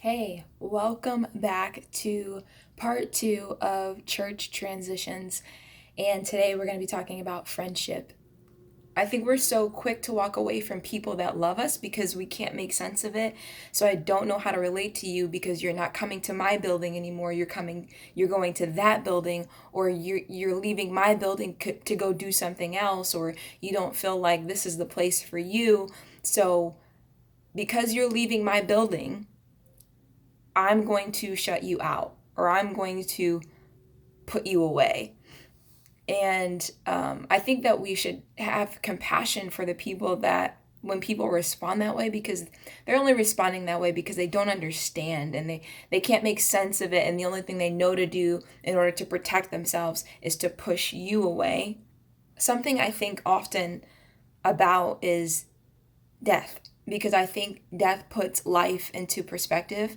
Hey, welcome back to part two of church transitions. And today we're going to be talking about friendship. I think we're so quick to walk away from people that love us because we can't make sense of it. So I don't know how to relate to you because you're not coming to my building anymore. You're going to that building, or you're leaving my building to go do something else, or you don't feel like this is the place for you. So because you're leaving my building, I'm going to shut you out, or I'm going to put you away. And I think that we should have compassion for the people that, when people respond that way, because they're only responding that way because they don't understand and they can't make sense of it. And the only thing they know to do in order to protect themselves is to push you away. Something I think often about is death, because I think death puts life into perspective.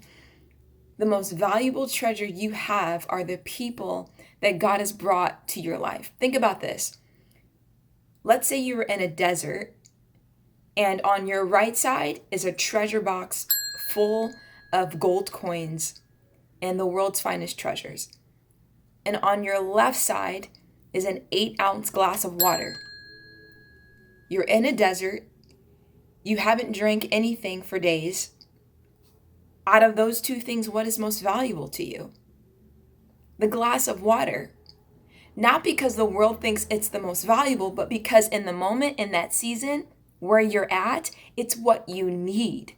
The most valuable treasure you have are the people that God has brought to your life. Think about this. Let's say you were in a desert, and on your right side is a treasure box full of gold coins and the world's finest treasures. And on your left side is an 8-ounce glass of water. You're in a desert. You haven't drank anything for days. Out of those two things, what is most valuable to you? The glass of water. Not because the world thinks it's the most valuable, but because in the moment, in that season where you're at, it's what you need.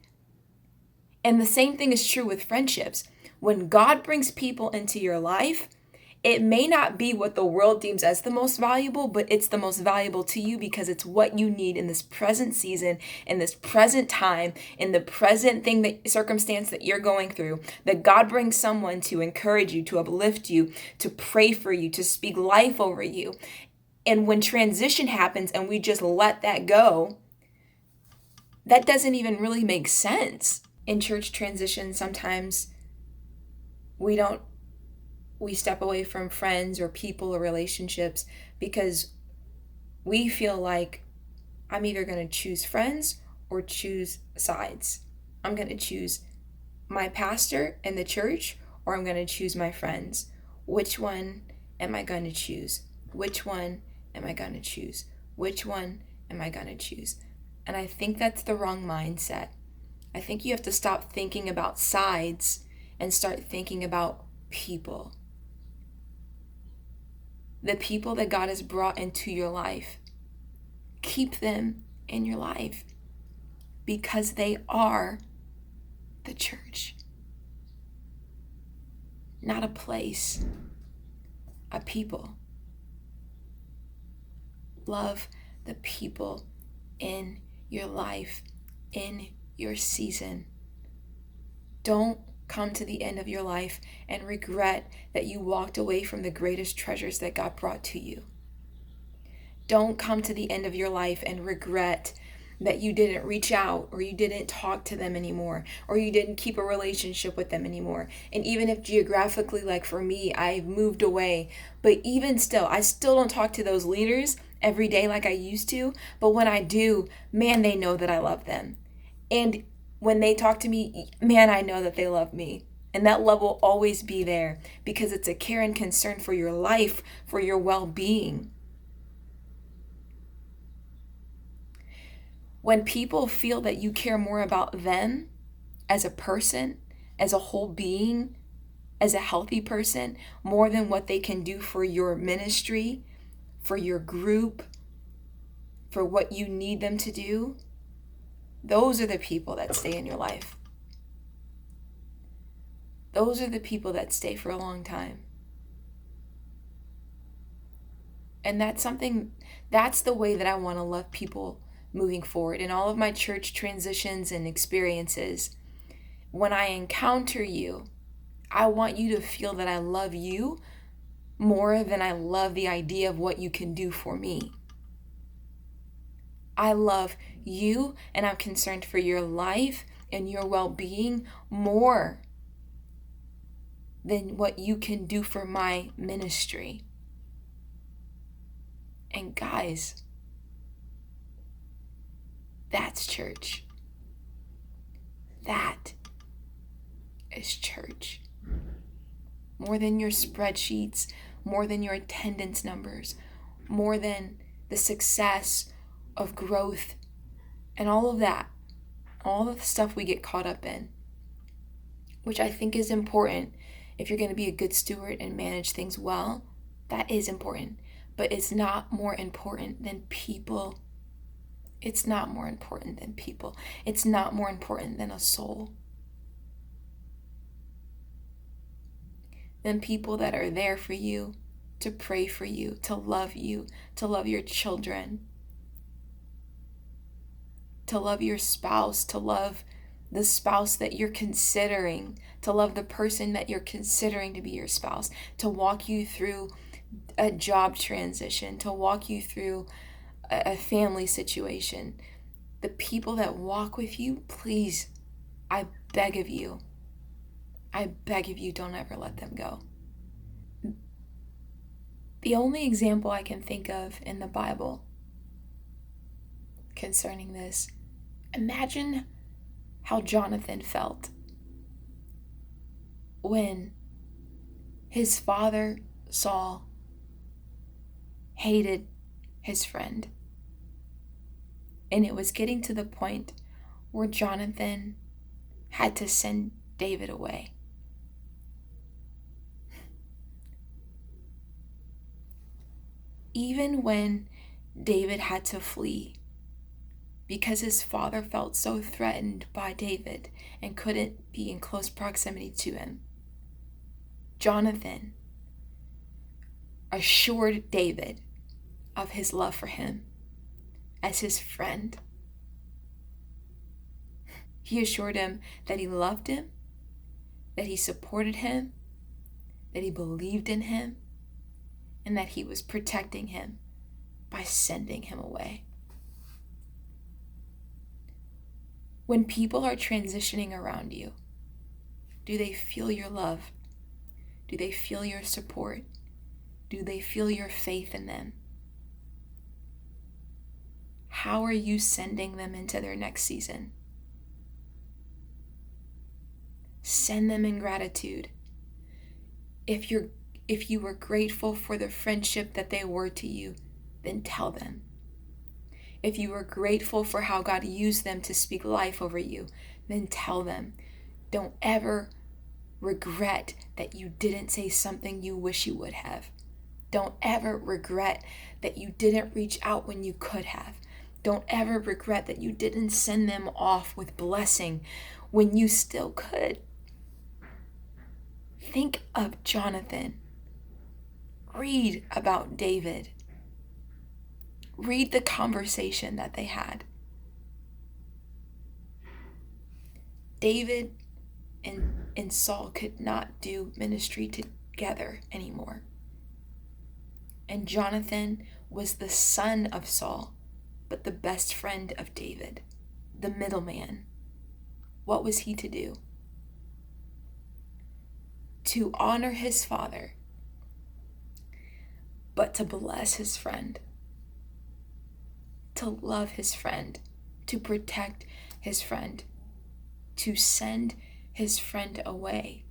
And the same thing is true with friendships. When God brings people into your life, it may not be what the world deems as the most valuable, but it's the most valuable to you because it's what you need in this present season, in this present time, in the present thing, that circumstance that you're going through. That God brings someone to encourage you, to uplift you, to pray for you, to speak life over you. And when transition happens and we just let that go, that doesn't even really make sense. In church transition, sometimes we step away from friends or people or relationships because we feel like I'm either going to choose friends or choose sides. I'm going to choose my pastor and the church, or I'm going to choose my friends. Which one am I going to choose? Which one am I going to choose? Which one am I going to choose? And I think that's the wrong mindset. I think you have to stop thinking about sides and start thinking about people. The people that God has brought into your life, keep them in your life because they are the church. Not a place, a people. Love the people in your life, in your season. Don't come to the end of your life and regret that you walked away from the greatest treasures that God brought to you. Don't come to the end of your life and regret that you didn't reach out, or you didn't talk to them anymore, or you didn't keep a relationship with them anymore. And even if geographically, like for me, I've moved away, but even still, I still don't talk to those leaders every day like I used to. But when I do, man, they know that I love them. And when they talk to me, man, I know that they love me. And that love will always be there because it's a care and concern for your life, for your well-being. When people feel that you care more about them as a person, as a whole being, as a healthy person, more than what they can do for your ministry, for your group, for what you need them to do, those are the people that stay in your life. Those are the people that stay for a long time. And that's the way that I want to love people moving forward. In all of my church transitions and experiences, when I encounter you, I want you to feel that I love you more than I love the idea of what you can do for me. I love you and I'm concerned for your life and your well-being more than what you can do for my ministry. And guys, that's church. That is church. More than your spreadsheets, more than your attendance numbers, more than the success of growth and all of that, all of the stuff we get caught up in, which I think is important. If you're going to be a good steward and manage things well, that is important, but it's not more important than people. It's not more important than people. It's not more important than a soul. Than people that are there for you, to pray for you, to love your children, to love your spouse, to love the spouse that you're considering, to love the person that you're considering to be your spouse, to walk you through a job transition, to walk you through a family situation. The people that walk with you, please, I beg of you, don't ever let them go. The only example I can think of in the Bible concerning this, imagine how Jonathan felt when his father, Saul, hated his friend. And it was getting to the point where Jonathan had to send David away. Even when David had to flee because his father felt so threatened by David and couldn't be in close proximity to him, Jonathan assured David of his love for him as his friend. He assured him that he loved him, that he supported him, that he believed in him, and that he was protecting him by sending him away. When people are transitioning around you, do they feel your love? Do they feel your support? Do they feel your faith in them? How are you sending them into their next season? Send them in gratitude. If you were grateful for the friendship that they were to you, then tell them. If you were grateful for how God used them to speak life over you, then tell them. Don't ever regret that you didn't say something you wish you would have. Don't ever regret that you didn't reach out when you could have. Don't ever regret that you didn't send them off with blessing when you still could. Think of Jonathan. Read about David. Read the conversation that they had. David and Saul could not do ministry together anymore. And Jonathan was the son of Saul, but the best friend of David, the middleman. What was he to do? To honor his father, but to bless his friend, to love his friend, to protect his friend, to send his friend away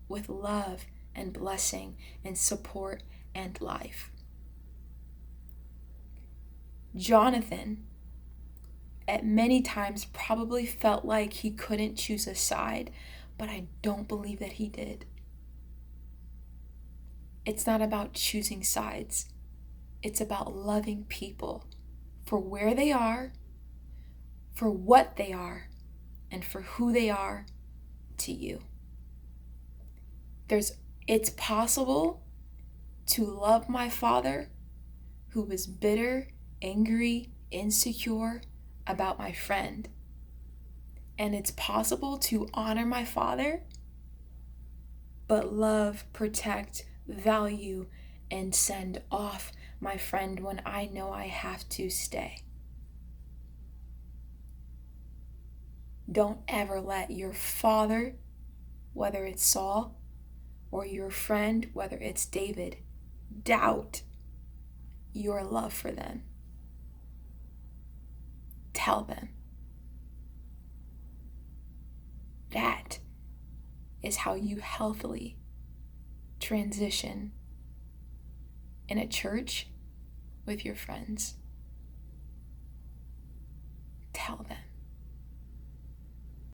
with love and blessing and support and life. Jonathan, at many times, probably felt like he couldn't choose a side, but I don't believe that he did. It's not about choosing sides. It's about loving people for where they are, for what they are, and for who they are to you. It's possible to love my father who was bitter, angry, insecure about my friend. And it's possible to honor my father, but love, protect, value, and send off my friend when I know I have to stay. Don't ever let your father, whether it's Saul, or your friend, whether it's David, doubt your love for them. Tell them. That is how you healthily transition in a church with your friends. Tell them.